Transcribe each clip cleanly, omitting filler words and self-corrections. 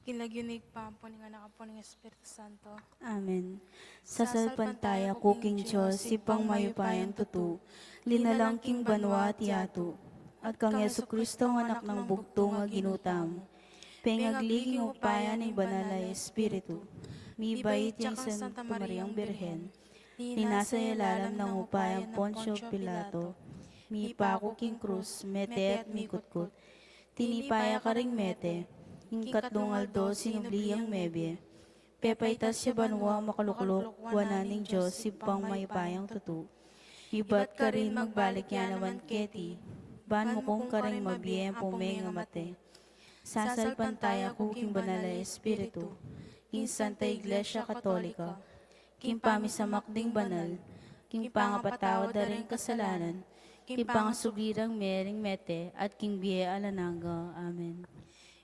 Kinlagyunig pa po nga anak po ng Espiritu Santo. Amen. Sasalpantaya ko king Diyos, sipang mayupayang tutu, linalang king banwa at yato, at kang Yesu Kristo ang anak ng bugto nga ginutam, pengagliging upaya ng banal na Espiritu, mibait yung Santa Mariang Birhen, ninasa ilalam ng upayang Poncio Pilato, mipako king krus, mete at mikutkut, tinipaya ka ring mete, ing katlungal do sinubliyang mebye, pepaitas siya banwa makaluklok, wananing Diyos, sipang may payang tutu. Iba't ka rin magbalik yan naman keti, ban mo kong ka rin mabiyem pumeng amate. Sasalpantaya ko king banal na Espiritu, king Santa Iglesia Katolika, king pamisamak ding banal, king pangapatawad na rin kasalanan, king pangasugirang mering mete, at king biye alananga. Amen.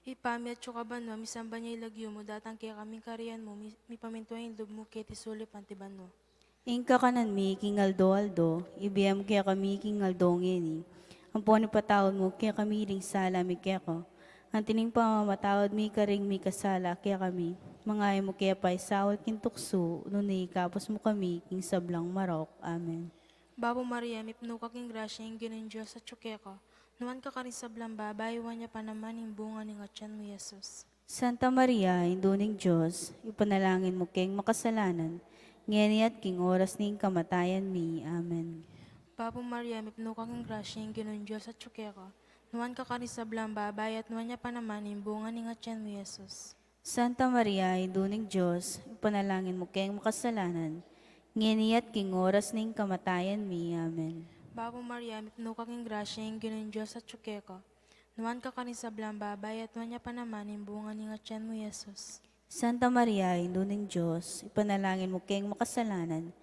Ipami at syukaban mo, misamba niya ilagyo mo, datang kaya kaming kariyan mo, mi pamintuan yung loob mo, keti sulip antiban mo. Ingka kanan mi, king aldo, ibiyam kaya kami king aldongeni. Ang poni patawad mo, kaya kami ring sala mi kaya ko. Ang tining pamamatawad mi karing mi kasala, kaya kami. Mangay mo kaya pa isawal king tukso, nunay kapos mo kami, king sablang marok. Amen. Babo Maria, mipno ka king grasya, yung ginon Diyos at syukeko. Nuwan ka karin sa blamba, bayiwan niya pa naman yung bunga ng atyan mo, Yesus. Santa Maria, Induning Diyos, ipanalangin mo keng makasalanan, ngeni at king oras ning kamatayan mi. Amen. Babo Maria, mipno ka king grasya, yung ginon Diyos at syukeko. Nuwan ka karin sa blamba, bayat nuwan niya pa naman yung bunga ng atyan mo, Yesus. Santa Maria, Induning Diyos, ipanalangin mo keng makasalanan, ngeni at king oras ning kamatayan mi. Amen. Babo Maria, mipno ka king grasya, yung ginon Diyos at syukeko. Nuwan ka karin sa blamba, bayat nuwan niya pa naman yung bunga ng atyan mo, Yesus. Santa Maria, Induning Diyos, ipanalangin mo keng makasalanan,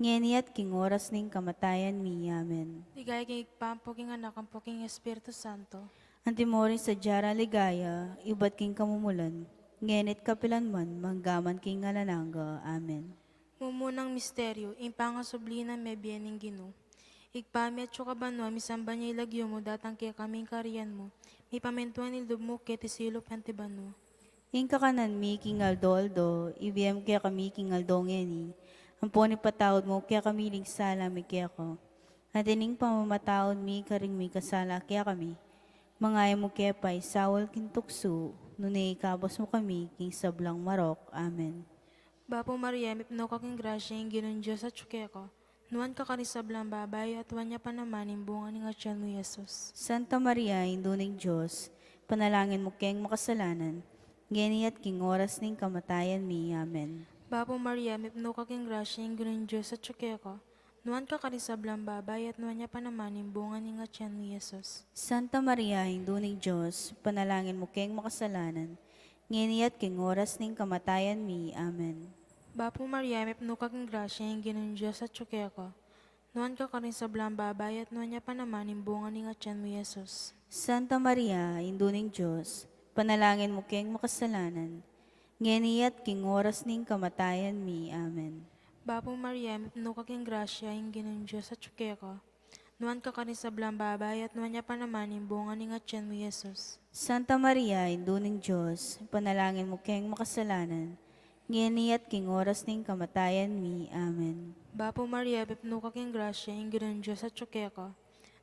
ngeni at king oras ning kamatayan mi. Amen. Ligay kay igpampo king anak ang poking Espiritu Santo. Antimorin sa Jara Ligaya, iba't king kamumulan, ngenit kapilan man, manggaman king alananga. Amen. Mumunang misteryo, impangasublina may biyaning gino. Igpami at syukabanwa, misamba niya ilagyo mo, datang kaya kaming kariyan mo. May pamentuan ildob mo, ketisilo pantiban mo. Ingka kanan mi king aldo, ibiyam kaya kami king aldongeni. Ang poni patawad mo kaya kami ling sala mi kaya ko. At ining pamamatawad mi karing mi kasala kaya kami. Mangaya mo kaya pa isawal king tukso, nunay kabos mo kami king sablang marok. Amen. Bapo Maria, mipno ka king grasya, yung ginon Diyos at syukeko. Nuwan ka karisablang babay, at wan niya pa naman yung bunga ng atyan mo, Yesus. Santa Maria, Induning Diyos, panalangin mo keng makasalanan, ngeni at king oras ning kamatayan mi. Amen. Bapo Maria, mipno ka king grasya, yung ginon Diyos at syukeko. Nuwan ka karisablang babay, at nuwan niya pa naman yung bunga ng atyan mo, Yesus. Santa Maria, Induning Diyos, panalangin mo keng makasalanan, ngeni at king oras ning kamatayan mi. Amen. Bapo Maria, mipno ka king grasya, yung ginon Diyos at syukeko. Nuwan ka karisablang babay, at nuwan niya pa naman yung bunga ng atyan mo, Yesus. Santa Maria, Induning Diyos, panalangin mo keng makasalanan, ngeni at king oras ning kamatayan mi. Amen. Bapo Maria, mipno ka king grasya, yung ginon Diyos at syukeko. Nuwan ka karisablang babay, at nuwan niya pa naman yung bunga ng atyan mo, Yesus. Santa Maria, Induning Diyos, panalangin mo keng makasalanan, ngeni at king oras ning kamatayan mi. Amen. Bapo Maria, mipno ka king grasya, yung ginon Diyos at syukeko.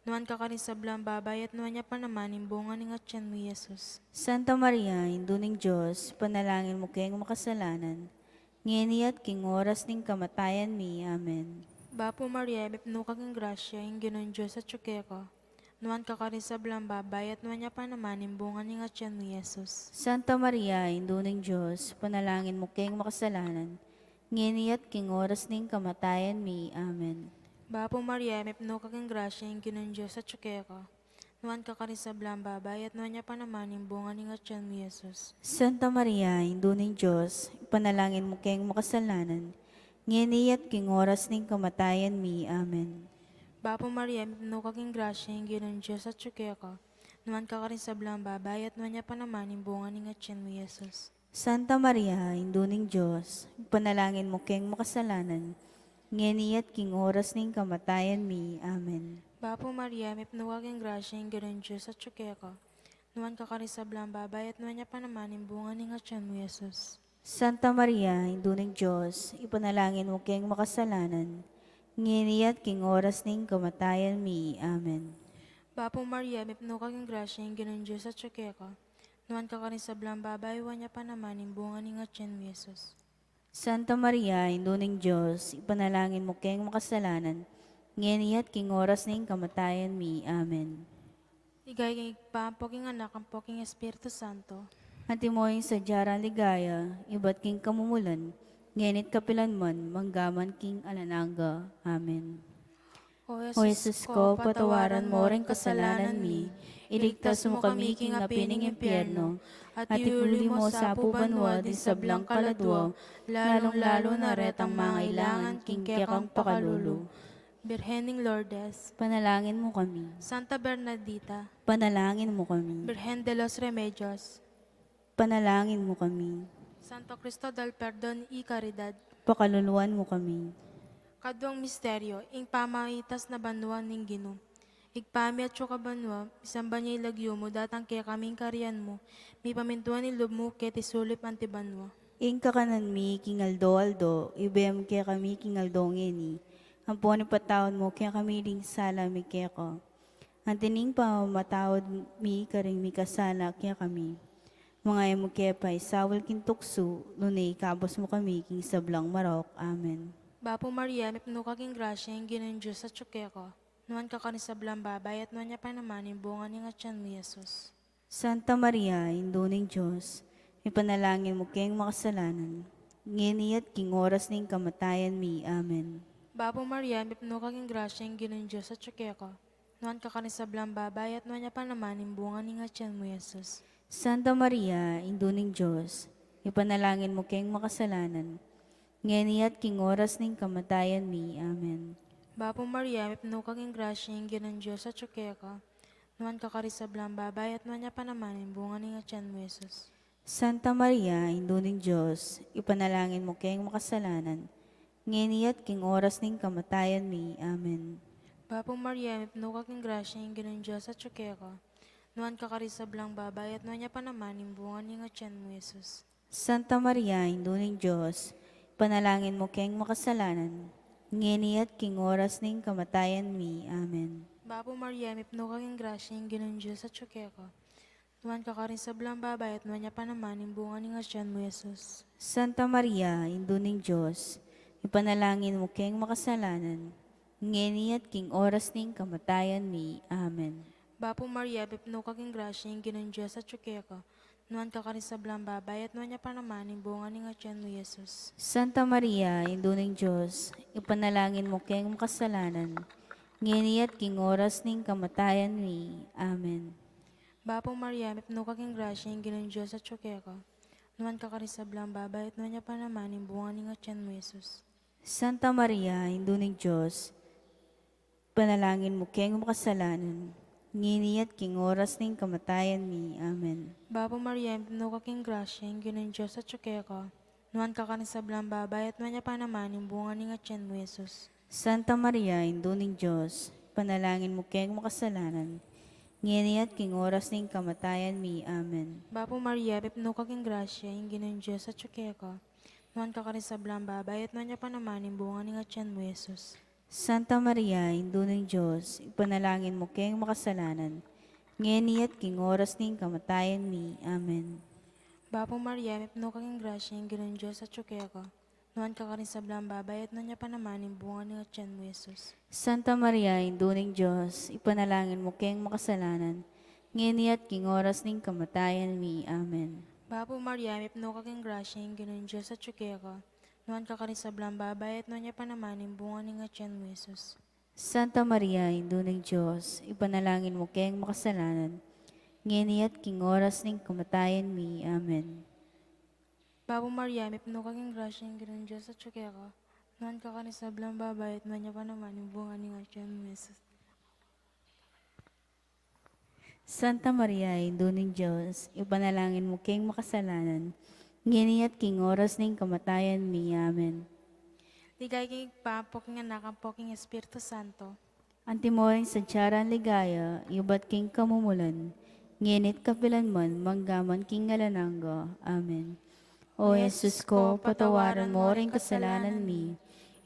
Nuwan ka karisablang babay, at nuwan niya pa naman yung bunga ng atyan mo, Yesus. Santa Maria, Induning Diyos, panalangin mo keng makasalanan, ngeni at king oras ning kamatayan mi. Amen. Bapo Maria, mipno ka king grasya, yung ginon Diyos at syukeko. Nuwan ka karisablang babay, at nuwan niya pa naman yung bunga ng atyan mo, Yesus. Santa Maria, Induning Diyos, panalangin mo keng makasalanan, ngeni at king oras ning kamatayan mi. Amen. Bapo Maria, mipno ka king grasya, yung ginon Diyos at syukeko. Nuwan ka karisablang babay, at nuwan niya pa naman yung bunga ng atyan mo, Yesus. Santa Maria, Induning Diyos, panalangin mo keng makasalanan, ngeni at king oras ning kamatayan mi. Amen. Bapo Maria, mipno ka king grasya, yung ginon Diyos at syukeko. Nuwan ka karisablang babay, at nuwan niya pa naman yung bunga ng atyan mo, Yesus. Santa Maria, Induning Diyos, panalangin mo keng makasalanan, ngeni at king oras ning kamatayan mi. Amen. Bapo Maria, mipno ka king grasya, yung ginon Diyos at syukeko. nuan kakarisablang babayat nuan niya panamanin bunga ni nga tiyan mo, Jesus. Santa Maria, Induning Diyos, ipanalangin mo keng makasalanan, nginiat king oras ning kamatayan mi. Amen. Bapo Maria, may pno kaging grasya yung ginon Diyos at tsukeka. Nuan kakarisablang babay, wan niya panamanin bunga ni nga tiyan mo, Jesus. Santa Maria, Induning Diyos, ipanalangin mo keng makasalanan, nginiat king oras ning kamatayan mi. Amen. Igay kay pa, poking anak, ang poking Espiritu Santo. Antimoy sa jarang ligaya, iba't king kamumulan, ngenit kapilan man, manggaman king alananga. Amen. O Jesus ko, patawaran mo rin kasalanan mi, iligtas mo kami king apining impyerno, at ihuli mo sa pubanwa di sablang kaladwa, lalong-lalo na retang mga ilangan king kekang pakalulu. Birhening Lourdes, Panalangin mo kami, Santa Bernardita, panalangin mo kami, Virgen de los Remedios, panalangin mo kami, Santo Cristo del Perdón y Caridad, pakaluluan mo kami. Kadwang misteryo, ing pamaitas na banwa ning Ginoo. Igpami at syo kabanwa, isamba niya ilagyo mo, datang kaya kaming kariyan mo, may pamintuan ni loob mo, ket isulip antibanwa. Ing kakanan mi, king aldo-aldo, ibem kaya kami king aldongeni. Ang po ni patawad mo, kaya kami ring sala mi kaya ko. Ang tining pa matawad mi, karing mi kasala kaya kami. Mga emo kaya pa, isawal king tukso, nunay kabos mo kami king sablang marok. Amen. Bapo Maria, may pno kaging grasya, yung ginon Diyos at tsukeko. Nuan kakanisablang babay, at nuan niya panamanin bunga ni nga tiyan mo, Jesus. Santa Maria, Induning Diyos, ipanalangin mo kayong makasalanan. Nginiat king oras ning kamatayan mi. Amen. Bapo Maria, may pno kaging grasya, yung ginon Diyos at tsukeko. Nuan kakanisablang babay, at nuan niya panamanin bunga ni nga tiyan mo, Jesus. Santa Maria, Induning Diyos, ipanalangin mo kayong makasalanan. Ngeniat king oras ning kamatayan mi. Amen. Bapo Maria, may pno kaging grasya, yung ginon Diyos at tsukeko. Nuan kakarisablang babay, at nuan niya panamanin bunga ni nga tiyan mo, Jesus. Santa Maria, Induning Diyos, ipanalangin mo kayong makasalanan. Ngeniat king oras ning kamatayan mi. Amen. Bapo Maria, may pno kaging grasya, yung ginon Diyos at tsukeko. Nuan kakarisablang babay, at nuan niya panamanin bunga ni nga tiyan mo, Jesus. Santa Maria, Induning Diyos, panalangin mo kayong makasalanan. Ngeniat king oras ning kamatayan mi. Amen. Bapo Maria, may pno kaging grasya, yung ginon Diyos at tsukeko. Nuan kakarisablang babay, at nuan niya panamanin bunga ni nga tiyan mo, Jesus. Santa Maria, Induning Diyos, ipanalangin mo kayong makasalanan. Ngeniat king oras ning kamatayan mi. Amen. Bapo Maria, may pno kaging grasya, yung ginon Diyos at tsukeko. Nuan kakarisablang babay, at nuan niya panamanin bunga ni nga tiyan mo, Jesus. Santa Maria, Induning Diyos, ipanalangin mo kayong makasalanan. Ngeniat king oras ning kamatayan mi. Amen. Bapo Maria, may pno kaging grasya, yung ginon Diyos at tsukeko. Nuan kakarisablang babay, at nuan niya panamanin bunga ni nga tiyan mo, Jesus. Santa Maria, Induning Diyos, panalangin mo kayong makasalanan. Nginiat king oras ning kamatayan mi. Amen. Bapo Maria, may pno kaging grasya, yung ginon Diyos at tsukeko. Nuan kakarisablang babay, at nuan niya panamanin bunga ni nga tiyan mo, Jesus. Santa Maria, Induning Diyos, panalangin mo kayong makasalanan. Nginiat king oras ning kamatayan mi. Amen. Bapo Maria, may pno kaging grasya, yung ginon Diyos at tsukeko. Nuan kakarisablang babay, at nuan niya panamanin bunga ni nga tiyan mo, Jesus. Santa Maria, Induning Diyos, ipanalangin mo kayong makasalanan. Ngeniat king oras ning kamatayan mi. Amen. Bapo Maria, may pno kaging grasya, yung ginon Diyos at tsukeko. Nuan kakarisablang babay, at nuan niya panamanin bunga ni nga tiyan mo, Jesus. Santa Maria, Induning Diyos, ipanalangin mo kayong makasalanan. Ngeniat king oras ning kamatayan mi. Amen. Bapo Maria, may pno kaging grasya, yung ginon Diyos at tsukeko. Nuan kakarisablang babay, at nuan niya panamanin bunga ni nga tiyan mo, Jesus. Santa Maria, Induning Diyos, ipanalangin mo kayong makasalanan. Ngeniat king oras ning kamatayan mi. Amen. Bapo Maria, may pno kaging grasya, yung ginon Diyos at tsukeko. Nuan kakarisablang babay, at nuan niya panamanin bunga ni nga tiyan mo, Jesus. Santa Maria, Induning Diyos, ipanalangin mo kayong makasalanan. Nginiat king oras ning kamatayan mi. Amen. Ligay kay pa, poking anak, ang poking Espiritu Santo. Antimoy sa tiyaran ligaya, iba't king kamumulan. ngenit kapilanman manggaman king ngalanangga. Amen. O Jesus ko, patawaran mo ring kasalanan mi.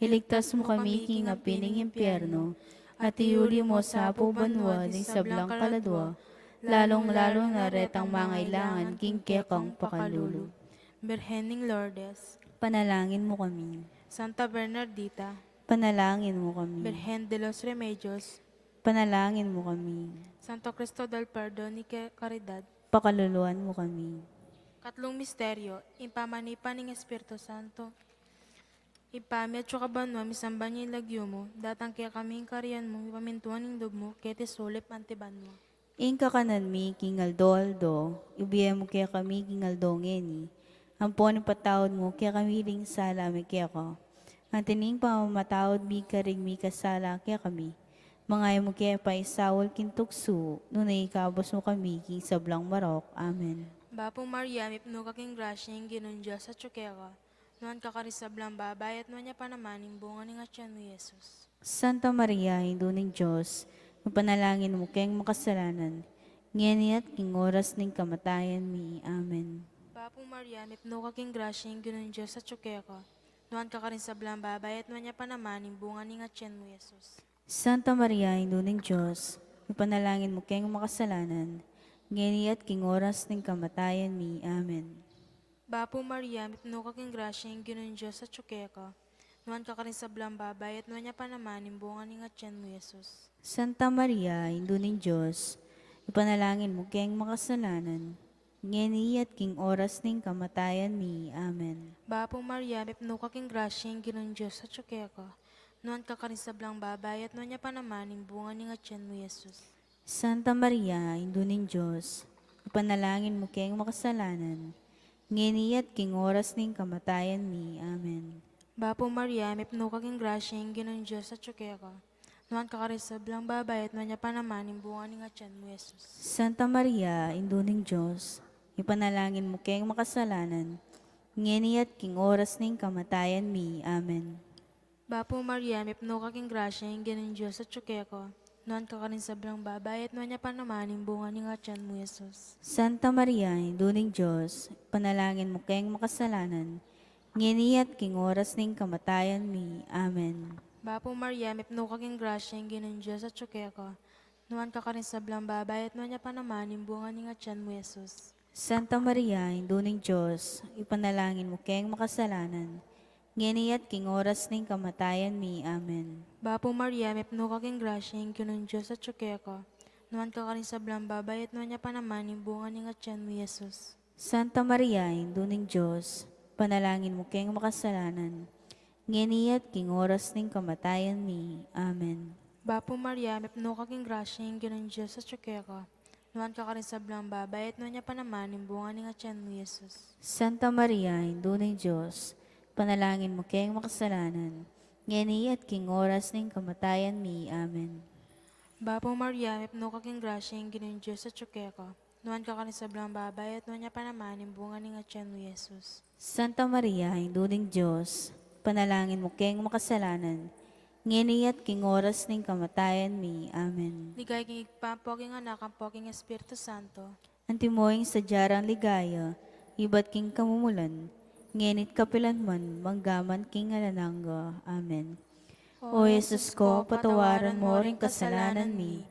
Iligtas mo kami king apining impyerno, at iuli mo sa pubanwa di sablang kaladwa, lalong-lalo na retang mangailangan king kekang pakalulu. Birhening Lourdes, Panalangin mo kami. Santa Bernardita, Panalangin mo kami. Birhen de los Remedios, Panalangin mo kami. Santo Cristo del Perdón y Caridad. Pakaluluan mo kami. Katlong misteryo, impamanipan ng Espiritu Santo. Ipami at kabanwa, misamba niya ilagyo mo, datang kaya kaming kariyan mo, ipamintuan ng loob mo, kete sulip antibanwa. Inka kanan mi kingaldo-aldo, ibiyay mo kaya kami kingaldongeni. Ampon patawad mo kaya kami ring sala mi kaya ko. Ang tining pamamatawad mi karing mi kasala kaya kami. Mangay mo kaya pa isawal kintukso, nunay ikabos mo kami king sablang marok. Amen. Bapong Maria, mipno kaking grasya yung ginunja sa tsukeka, nuan kakarisablang babay at nuan niya panamaning bunga ni Atyan mo, Jesus. Santa Maria, Induning Diyos, mapanalangin mo kayong makasalanan, ngayon at king oras ng kamatayan mi. Amen. Bapong Maria, mipno kaking grasya yung ginunja sa tsukeka, nuan kakarisablang babay at nuan niya panamaning bunga ni Atyan mo, Jesus. Santa Maria, Induning Diyos, mapanalangin mo kayong makasalanan, ngayon at king oras ng kamatayan mi. Amen. Bapong Maria, mipno kaking grasya yung ginunja sa tsukeka, nuan kakarisablang babay at nuan niya panamaning bunga ni Atyan mo, Jesus. Santa Maria, Induning Diyos, ipanalangin mo kayong makasalanan, ngayon at king oras ng kamatayan mi. Amen. Bapong Maria, mipno kaking grasya yung ginunja sa tsukeka, nuan kakarisablang babay at nuan niya panamaning bunga ni Atyan mo, Jesus. Santa Maria, Induning Diyos, ipanalangin mo kayong makasalanan, ngayon at king oras ng kamatayan mi. Amen. Bapong Maria, mipno kaking grasya yung ginunja sa tsukeka, nuan kakarisablang babay at nuan niya panamaning bunga ni Atyan mo, Jesus. Santa Maria, Induning Diyos, ipanalangin mo kayong makasalanan, ngayon at king oras ng kamatayan mi. Amen. Bapong Maria, mipno kaking grasya yung ginunja sa tsukeka, nuan kakarisablang babay at nuan niya panamaning bunga ni Atyan mo, Jesus. Santa Maria, Induning Diyos, panalangin mo kayong makasalanan, ngayon at king oras ng kamatayan mi. Amen. Bapong Maria, mipno kaking grasya yung ginunja sa tsukeka, nuan kakarisablang babay at nuan niya panamaning bunga ni Atyan mo, Jesus. Santa Maria, Induning Diyos, ipanalangin mo kayong makasalanan, ngayon at king oras ng kamatayan mi. Amen. Bapong Maria, mipno kaking grasya yung ginunja sa tsukeka, nuan kakarisablang babay at nuan niya panamaning bunga ni Atyan mo, Jesus. Santa Maria, Induning Diyos, panalangin mo kayong makasalanan, ngayon at king oras ng kamatayan mi. Amen. Bapong Maria, mipno kaking grasya yung ginunja sa tsukeka, nuan kakarisablang babay at nuan niya panamaning bunga ni Atyan mo, Jesus. Santa Maria, Induning Diyos, panalangin mo kayong makasalanan, ngayon at king oras ng kamatayan mi. Amen. Bapong Maria, mipno kaking grasya yung ginunja sa tsukeka, nuan kakarisablang babay at nuan niya panamaning bunga ni Atyan mo, Jesus. Santa Maria, Induning Diyos, panalangin mo kayong makasalanan, ngayon at king oras ng kamatayan mi. Amen. Ligay king igpapoking anak ang poking Espiritu Santo. Antimoing sa jarang ligaya, iba't king kamumulan, ngenit kapilanman, manggaman king alanangga. Amen. O Jesus ko, patawaran mo ring kasalanan mi,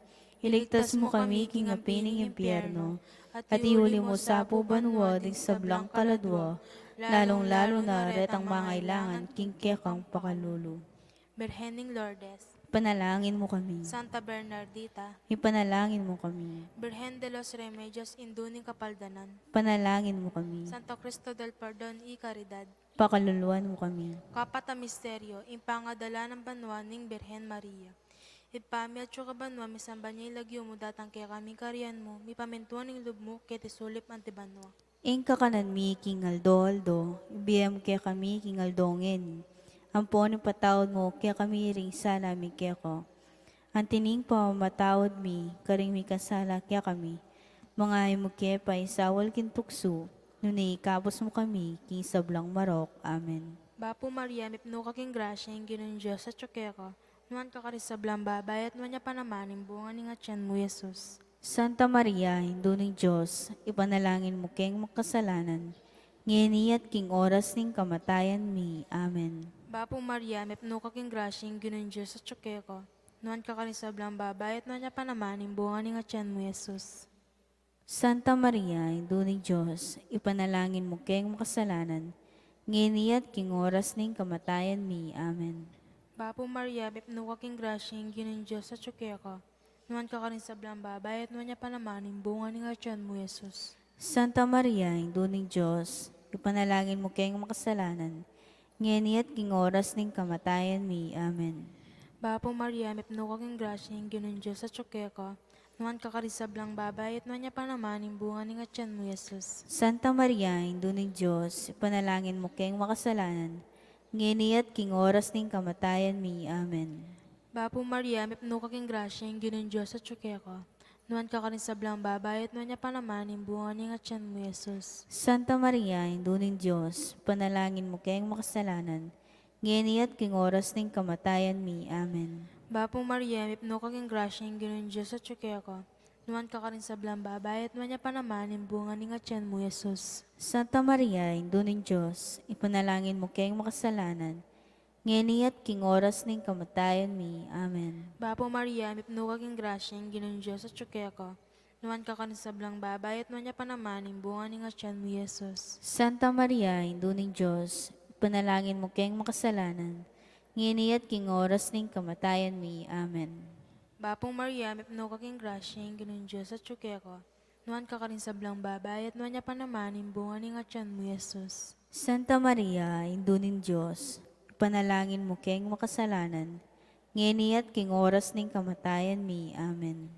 iligtas mo kami king apining impyerno, at iuli mo sa pubanwa dig sablang kaladwa, lalong-lalo na retang mangailangan king kekang pakalulu. Birhening Lourdes, Panalangin mo kami. Santa Bernardita, Ipanalangin mo kami. Birhen de los Remedios Induning Kapaldanan, Panalangin mo kami. Santo Cristo del Perdón y Caridad. Pakaluluan mo kami. Kapat na misteryo, impangadala ng banwa ning Birhen Maria. Ipami at banwa, misamba niya ilagyo mo, datang kaya kami kariyan mo, mipamintuan ng loob mo, kete sulip antibanwa. Ingka kanan mi kingaldo-aldo, ibiyam kaya kami kingaldongen. Ampon patawad mo kaya kami ring sala mi kaya ko. Antining pamamatawad mi, karing mi kasala kaya kami. Mga mo kaya pa isawal kintukso, nunay ikabos mo kami, king sablang marok. Amen. Bapo Maria, mipno kaking grasya yung ginunja sa tsukeka, nuan kakarisablang babay at nuan niya panamaning bunga ni Atyan mo, Jesus. Santa Maria, Induning Diyos, ipanalangin mo keng makasalanan, ngeni at king oras ning kamatayan mi. Amen. Bapo Maria, may pno kaking grasyeng ginon Diyos sa tsuke ko. Nuan ka kanin sa blang babayat na niya panamanin bunga ni nga tiyan mo, Jesus. Santa Maria, Induning Diyos, ipanalangin mo keng makasalanan, ngeni at king oras ning kamatayan mi. Amen. Bapo Maria, may pno kaking grasyeng ginon Diyos sa tsuke ko. Nuan ka kanin sa blang babayat na niya panamanin bunga ni nga tiyan mo, Jesus. Santa Maria, Induning Diyos, ipanalangin mo keng makasalanan, ngeni at king oras ning kamatayan mi. Amen. Bapo Maria, may pno kaking grasyeng ginon Diyos sa tsuke ko. Nuan ka kanin sa blang babayat na niya panamanin bunga ni nga tiyan mo, Jesus. Santa Maria, Induning Diyos, ipanalangin mo keng makasalanan, ngeni at king oras ning kamatayan mi. Amen. Bapo Maria, may pno kaking grasyeng ginon Diyos sa tsuke ko. Nuan ka kanin sa blang babayat na niya panamanin bunga ni nga tiyan mo, Jesus. Santa Maria, Induning Diyos, panalangin mo keng makasalanan, ngeni at king oras ning kamatayan mi. Amen. Bapo Maria, may pno kaking grasyeng ginon Diyos sa tsuke ko. Nuan ka kanin sa blang babayat na niya panamanin bunga ni nga tiyan mo, Jesus. Santa Maria, Induning Diyos, ipanalangin mo keng makasalanan, ngeni at king oras ning kamatayan mi. Amen. Bapo Maria, may pno kaking grasyeng ginon Diyos sa tsuke ko. Nuan ka kanin sa blang babayat na niya panamanin bunga ni nga tiyan mo, Jesus. Santa Maria, Induning Diyos, ipanalangin mo keng makasalanan, ngeni at king oras ning kamatayan mi. Amen. Bapong Maria, may pno kaking grasyeng ginon Diyos sa tsuke ko. Nuan ka kanin sa blang babayat na niya panamanin bunga ni nga tiyan mo, Jesus. Santa Maria, Induning Diyos, ipanalangin mo keng makasalanan, ngeni at king oras ning kamatayan mi. Amen.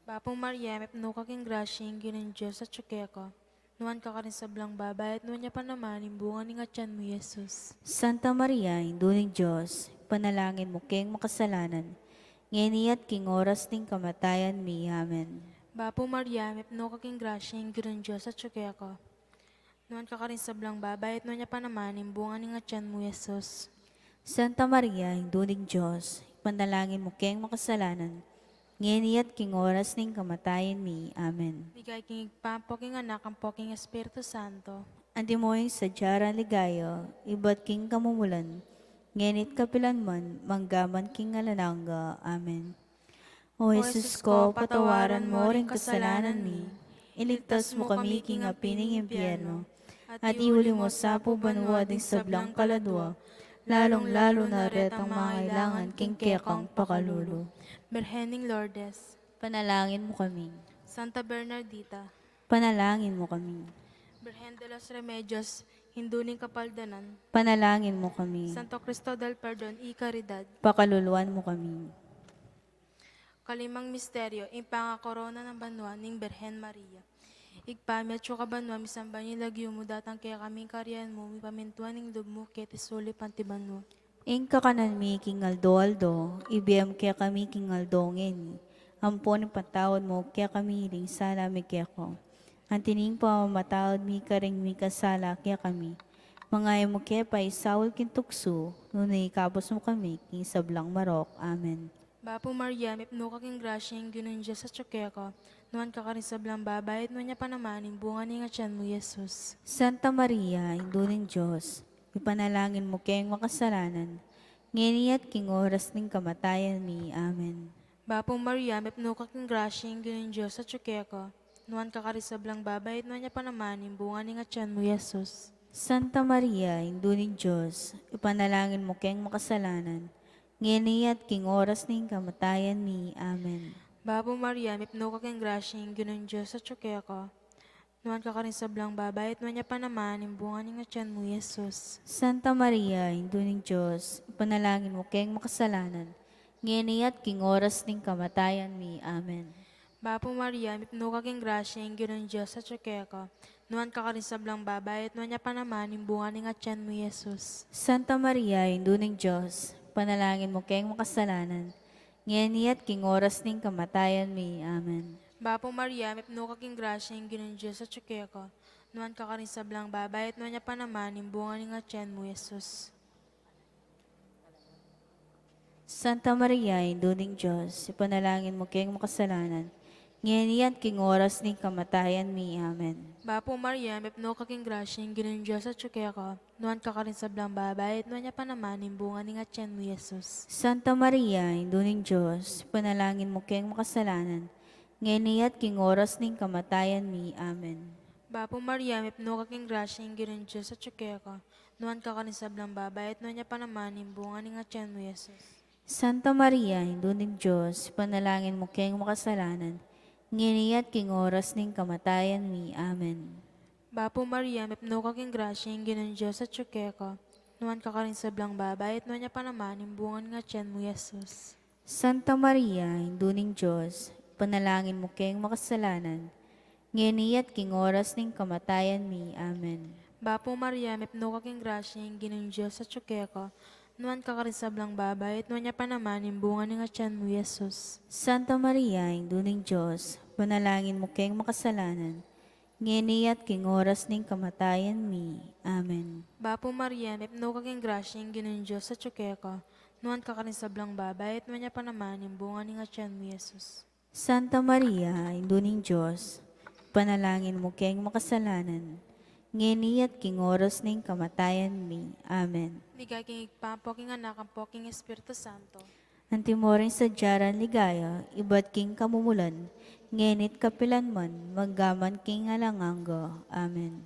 Bapong Maria, may pno kaking grasyeng ginon Diyos sa tsuke ko. Nuan ka kanin sa blang babayat na niya panamanin bunga ni nga tiyan mo, Jesus. Santa Maria, Induning Diyos, panalangin mo keng makasalanan, ngeni at king oras ning kamatayan mi. Amen. Bapong Maria, may pno kaking grasyeng ginon Diyos sa tsuke ko. Nuan ka kanin sa blang babayat na niya panamanin bunga ni nga tiyan mo, Jesus. Santa Maria, Induning Diyos, panalangin mo keng makasalanan, ngeni at king oras ning kamatayan mi. Amen. Bigay king igpampoking anak ang poking Espiritu Santo. Antimoing sa tiyaran ligayo, iba't king kamumulan, ngenit kapilan man, manggaman king alananga. Amen. O Jesus ko, patawaran mo ring kasalanan mi, iligtas mo kami king apining impyerno, at ihuli mo sa pubanwa ding sablang kaladwa, lalong-lalo na retang mangailangan king kekang pakalulo. Berhening Lourdes, Panalangin mo kami. Santa Bernardita, Panalangin mo kami. Berhen de los Remedios, Hinduning Kapaldanan, Panalangin mo kami. Santo Cristo del Perdon y Caridad. Pakaluluan mo kami. Kalimang misteryo, impanga-korona ng banwa ning Berhen Maria. Igpami at syuka banwa, misamba niyo lagyo mo, datang kaya kaming karyan mo, mipamintuan ning lub mo, keti suli pantibanwa. Ingka kanan mi king aldo, ibiyam kaya kami king aldongin. Ampon patawad mo kaya kami ring sala mi kaya ko. Antining pa matawad mi karing mi kasala kaya kami. Mga mo kaya pa isawal king tukso, nunay kapos mo kami king sablang marok. Amen. Bapo Maria, may pno kaking grasyeng ginon Diyos sa tsuke ko. Nuan ka karin sa blang babayat mo niya panamanin bunga ni nga tiyan mo, Jesus. Santa Maria, Induning Diyos, ipanalangin mo kayong makasalanan, ngeni at king oras ning kamatayan mi. Amen. Bapo Maria, may pno kaking grasyeng ginon Diyos sa tsuke ko. Nuan ka karin sa blang babayat mo niya panamanin bunga ni nga tiyan mo, Jesus. Santa Maria, Induning Diyos, ipanalangin mo kayong makasalanan, ngeni at king oras ning kamatayan mi. Amen. Bapo Maria, may pno kaking grasyeng ginon Diyos sa tsuke ko. Nuan ka karin sa blang babayat mo niya panamanin bunga ni nga tiyan mo, Jesus. Santa Maria, Induning Diyos, ipanalangin mo kayong makasalanan, ngeni at king oras ning kamatayan mi. Amen. Bapo Maria, may pno kaking grasyeng ginon Diyos sa tsuke ko. Nuan ka karin sa blang babayat mo niya panamanin bunga ni nga tiyan mo, Jesus. Santa Maria, Induning Diyos, panalangin mo kayong makasalanan, ngeni at king oras ning kamatayan mi. Amen. Bapo Maria, may pno kaking grasyeng ginon Diyos sa tsuke ko. Nuan ka karin sa blang babayat mo niya panamanin bunga ni nga tiyan mo, Jesus. Santa Maria, Induning Diyos, ipanalangin mo kayong makasalanan, ngeniat king oras ni kamatayan mi. Amen. Bapo Maria, mepno kaking grasya, Ginoong Diyos at syuke ka, nuan ka rin sa blang babayit, nuan niya pa naman, imbunga ni nga tiyan mo, Jesus. Santa Maria, Induning Diyos, panalangin mo kayong makasalanan, ngeniat king oras ning kamatayan mi. Amen. Bapo Maria, mepno kaking grasya, Ginoong Diyos at syuke ka, nuan ka rin sa blang babayit, nuan niya pa naman, imbunga ni nga tiyan mo, Jesus. Santa Maria, Induning Diyos, panalangin mo kayong makasalanan, ngeniat king oras ning kamatayan mi. Amen. Bapo Maria, mepno kaking grasya, Ginoong Diyos at syuke ka, nuan ka rin sa blang babayit, nuan niya pa naman, imbunga ni nga tiyan mo, Jesus. Santa Maria, Induning Diyos, panalangin mo kayong makasalanan, ngeniat king oras ning kamatayan mi. Amen. Bapo Maria, mepno kaking grasya, Ginoong Diyos at syuke ka, nuan ka rin sa blang babayit, nuan niya pa naman, imbunga ni nga tiyan mo, Jesus. Santa Maria, Induning Diyos, panalangin mo kayong makasalanan, ngeniat king oras ning kamatayan mi. Amen. Bapo Maria, mepno kaking grasya, Ginoong Diyos at syuke ka, nuan ka rin sa blang babayit, nuan niya pa naman, imbunga ni nga tiyan mo, Jesus. Santa Maria, Induning Diyos, panalangin mo kayong makasalanan, ngeniat king oras ning kamatayan mi. Amen. Ligay king igpapo, king anak, ang po, king Espiritu Santo. Antimoring sa jaran ligaya, iba't king kamumulan, ngenit kapilanman, maggaman king alanganggo. Amen.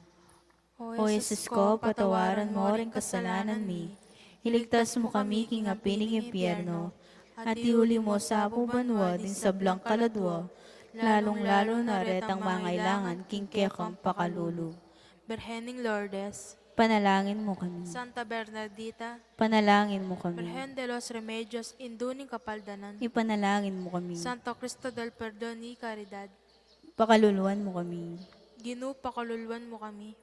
O Jesus ko, patawaran mo ring kasalanan mi. Hiligtas mo kami king apining impyerno, at iuli mo sa apubanwa din sa blang kaladwa, lalong-lalo na retang mangailangan king kekang pakalulu. Berhening Lourdes, Panalangin mo kami. Santa Bernardita, Panalangin mo kami. Berhen de los Remedios, Induning Kapaldanan, Ipanalangin mo kami. Santo Cristo del Perdón y Caridad, Pakaluluan mo kami. Ginoo, pakaluluan mo kami.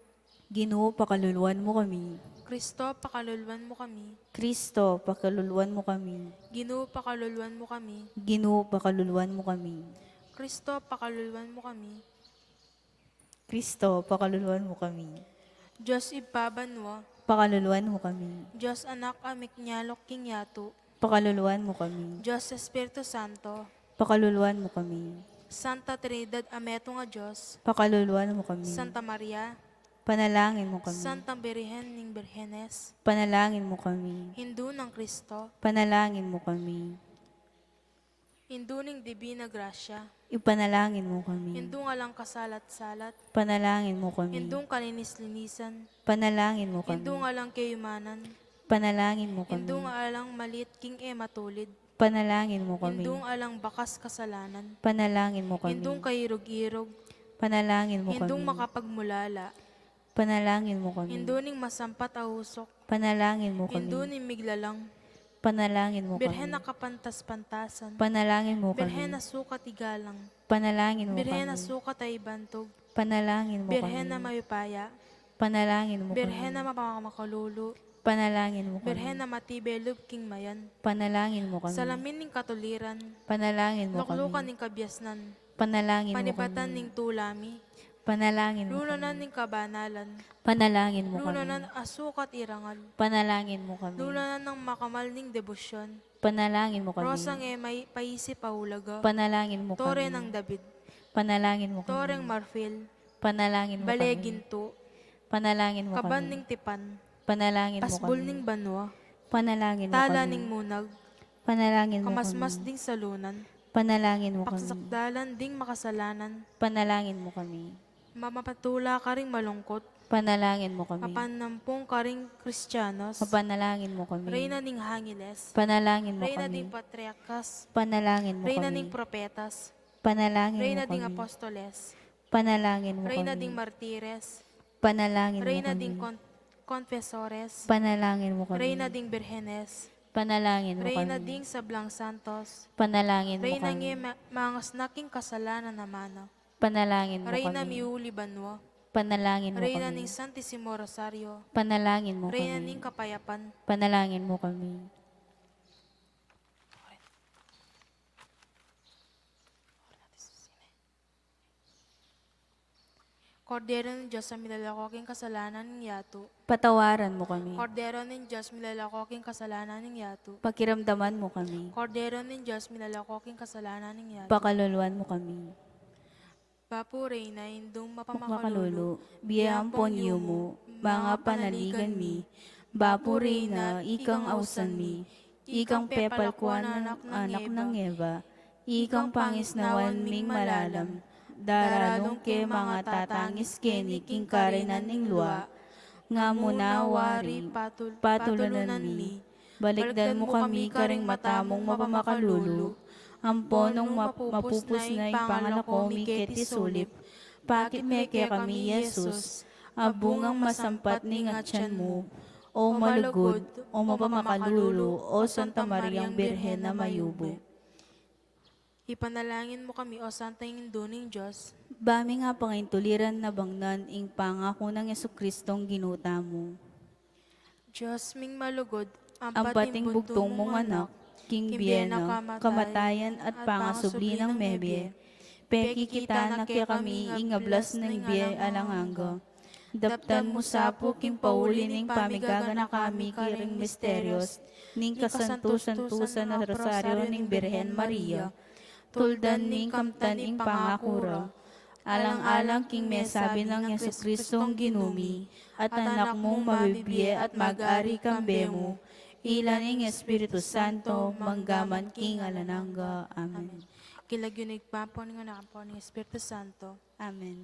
Ginoo, pakaluluan mo kami. Kristo, pakaluluan mo kami. Kristo, pakaluluan mo kami. Ginoo, pakaluluan mo kami. Ginoo, pakaluluan mo kami. Kristo, pakaluluan mo kami. Kristo, pakaluluan mo kami. Diyos ipabanwa, Pakaluluan mo kami. Diyos anak amik nyalok king yato, Pakaluluan mo kami. Diyos Espiritu Santo, Pakaluluan mo kami. Santa Trinidad ameto nga Diyos, Pakaluluan mo kami. Santa Maria, Panalangin mo kami. Santa Birhen ning Birhenes, Panalangin mo kami. Hindu ng Kristo, Panalangin mo kami. Hindu ning Divina Gracia, Ipanalangin mo kami. Hindu nga lang kasalat-salat, Panalangin mo kami. Hindu kalinis-linisan, Panalangin mo kami. Hindu nga lang kayumanan, Panalangin mo kami. Hindu nga alang malit king matulid, Panalangin mo kami. Hindu nga alang bakas kasalanan, Panalangin mo kami. Hindu kairog-irog, Panalangin mo Hindu kami. makapagmulala, Panalangin mo kami. Hindu ning masampat ahusok, Panalangin mo kami. Hindu ning miglalang, Panalangin mo Birhen kami. na kapantas-pantasan, Panalangin mo Birhen kami. na sukat igalang, Panalangin mo Birhen na kami. sukat ay bantog, Panalangin mo Birhen na kami. mayupaya, Panalangin mo Birhen kami. na mapamakalulu, Panalangin mo Birhen kami. na matibelub king mayan, Panalangin mo kami. salamin ning katuliran, Panalangin mo luklukan kami. ning kabyasnan, Panalangin mo panibatan kami. ning tulami, Panalangin mo lunanan kami. ning kabanalan, Panalangin mo kami. lunanan asukat irangal, Panalangin mo kami. lunanan ng makamal ning debosyon, Panalangin mo kami. rosang may paisip ahulaga, Panalangin mo tore kami. ng David, Panalangin mo toreng kami. marfil, Panalangin mo kami. baleginto, Panalangin mo kaban kami. ning tipan, Panalangin mo pasbol kami. ning banwa, Panalangin mo tala kami. ning munag, Panalangin mo kamasmas kami. ding salunan, Panalangin mo kami. paksakdalan ding makasalanan, Panalangin mo kami. mamapatula ka ring malungkot, Panalangin mo kami. mapanampong ka ring Kristyanos, Panalangin mo kami. Reyna ning Hangiles, Panalangin mo Reyna kami. ding Patriarkas, Panalangin mo Reyna kami. ding Propetas, Panalangin mo Reyna ding kami. Apostoles, Panalangin mo Reyna kami. ding Martires, Panalangin mo Reyna kami. ding Confesores, Panalangin mo kami. Reyna ding Birhenes, Panalangin mo Reyna kami. ding Sablang Santos, Panalangin mo Reyna kami. nge mangas naking kasalanan namana, Panalangin mo Reyna kami. miuli banwa, Panalangin mo Reyna kami. ning Santissimo Rosario, Panalangin mo Reyna kami. ning Kapayapan, Panalangin mo kami. Kordero ng Diyos sa milalakoking kasalanan ng yato, Patawaran mo kami. Kordero ng Diyos milalakoking kasalanan ng yato, Pakiramdaman mo kami. Kordero ng Diyos milalakoking kasalanan ng yato, Pakaluluan mo kami. Papuri na indong mapamakalulu, Makalulu, biyang ponyo mo, mga panaligan mi, bapuri na ikang ausan mi, ikang pepalkuan ng anak ng Eva, ikang pangisnawan ming malalam, daralong ke mga tatangis keni king karinan ning luwa, nga muna wari, patulunan mi, balikdan mo kami karing matamong mapamakalulu, amponong mapupus na yung pangalako mi keti sulip, pakit meke kami Yesus, abungang masampat ni ngatyan mo, o malugod, o mapamakalulu, o Santa Mariang Birhen na mayubo. Ipanalangin mo kami, O Santa Induning Diyos, Bami nga pangintuliran na bangnan ing pangako ng Yesukristong ginuta mo. Diyos ming malugod, Ang pating bugtong mong anak, King Bieno, kamatayan at pangasubli ng mebye, peki kita na kaya kami ingablas ng biye alanganga. Daptan mo sapo king pauli ning pamigaga na kami kiring misteryos, ning kasantusan-tusan na rosaryo ning Birhen Maria, tuldan ning kamtan ing pangakura. Alang-alang king mesabi ng Yesukristong ginumi, at anak mong mabibye at mag-ari kambe mo, ilan ing Espiritu Santo, manggaman king alananga. Amen. Kilagyunig pa po ng anak po ng Espiritu Santo. Amen.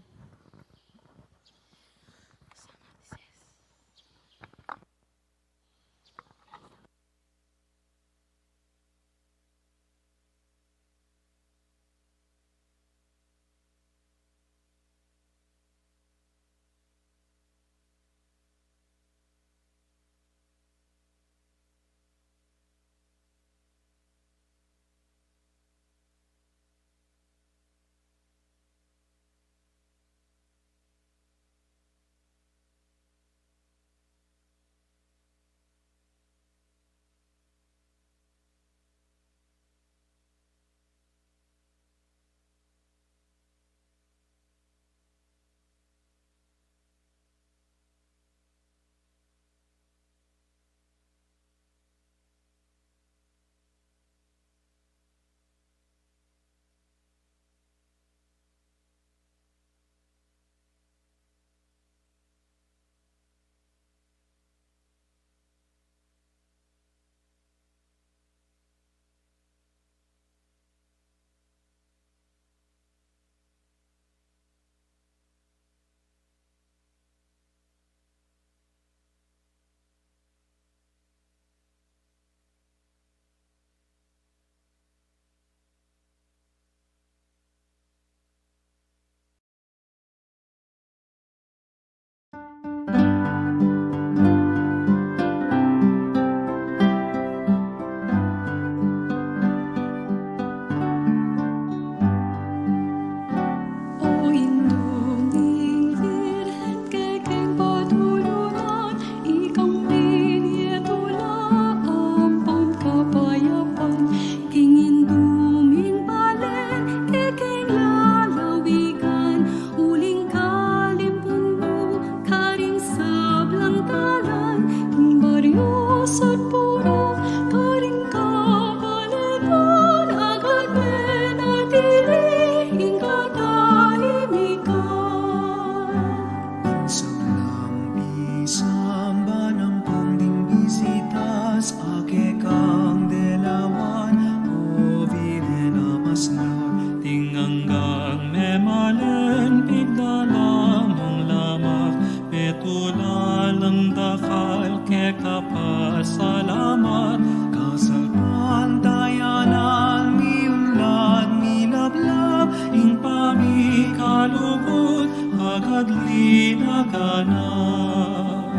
Salamat, kasalpantayanan, miunlad, milablab, ing pamikalugod, agadli na ganap.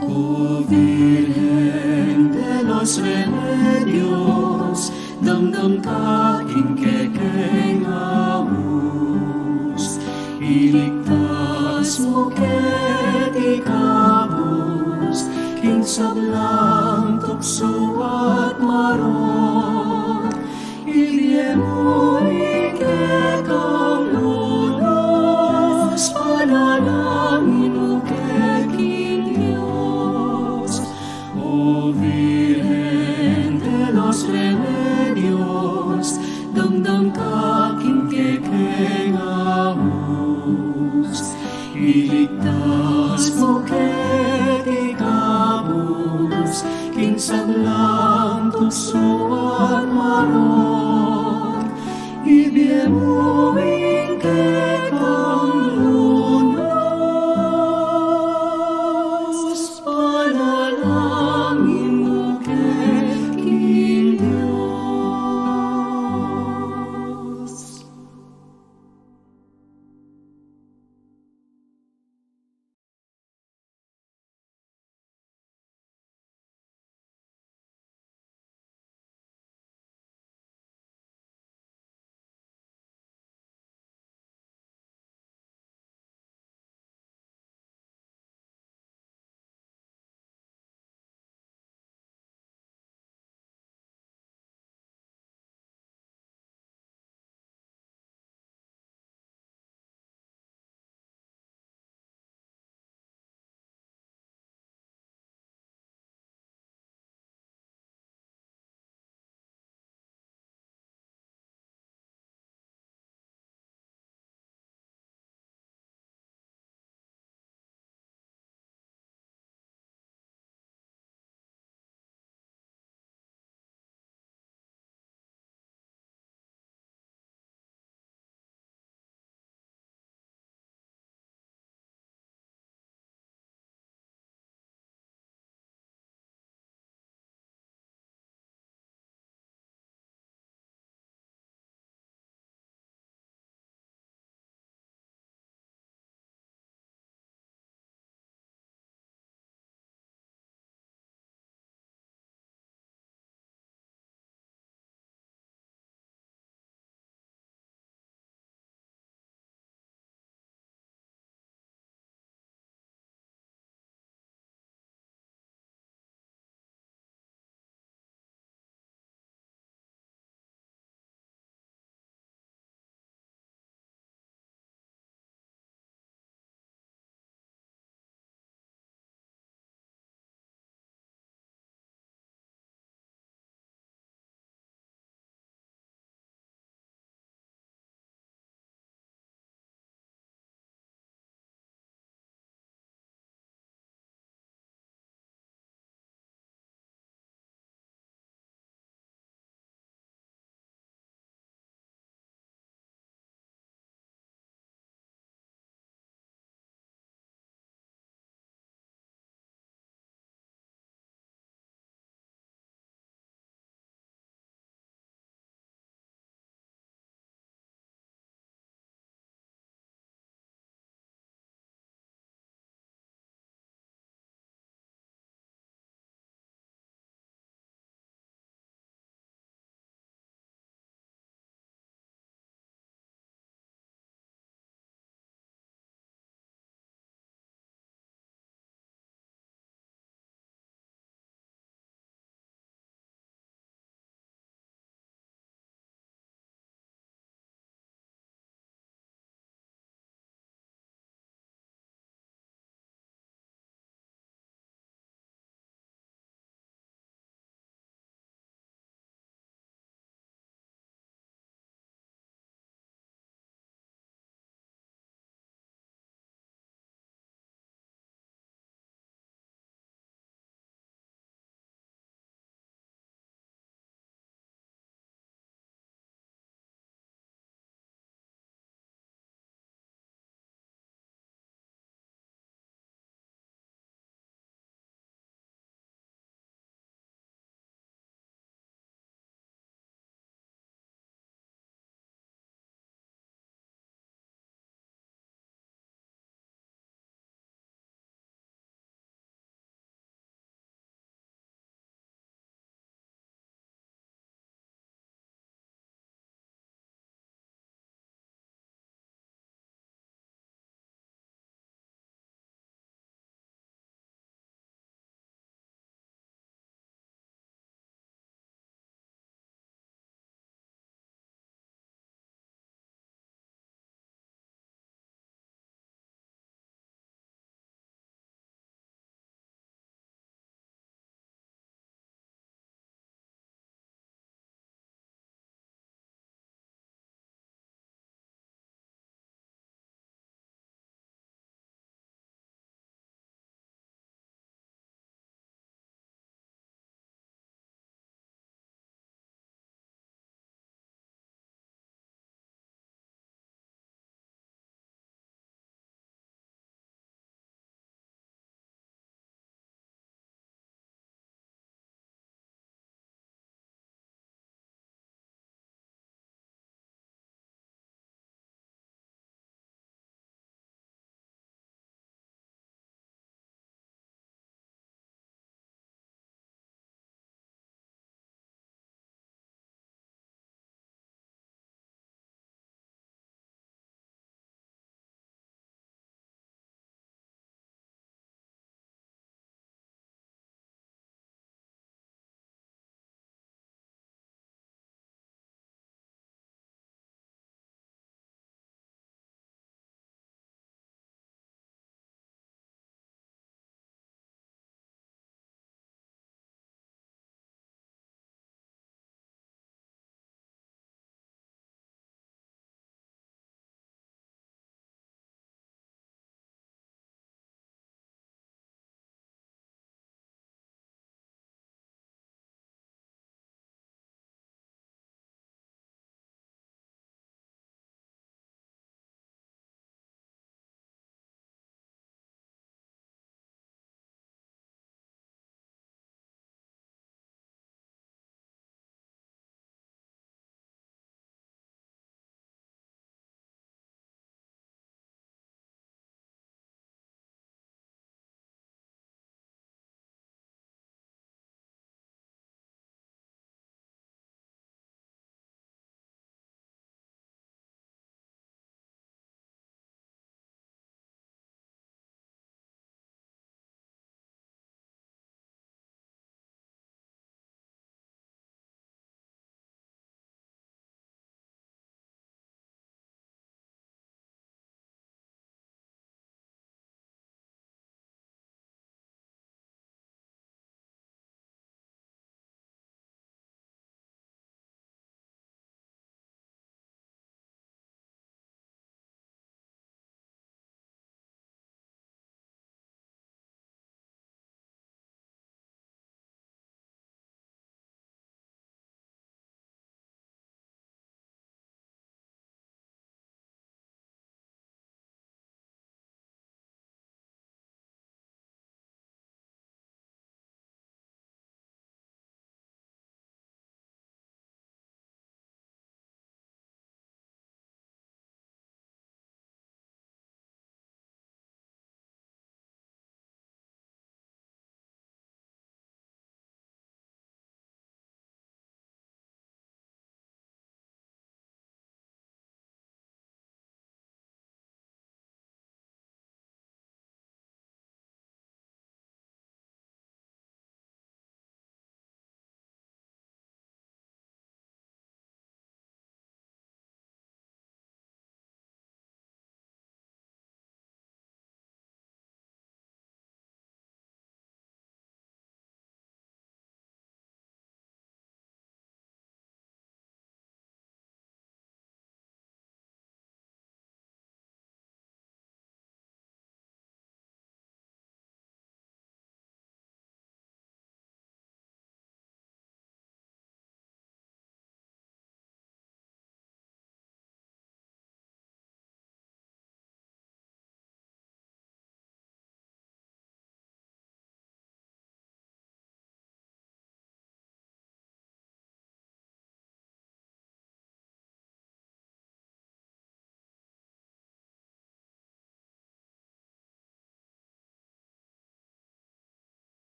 O Virgen de los Remedios, damdam ka king kekeng awus, iligtas mo ket ikabus, king sablang tukso at marot, ilye mo ikekang lulos, panalangin mo keking Diyos. O Virgen de los Remedios, damdam ka king kekeng awus, Iligtas mo ket ikamus, king sablang tukso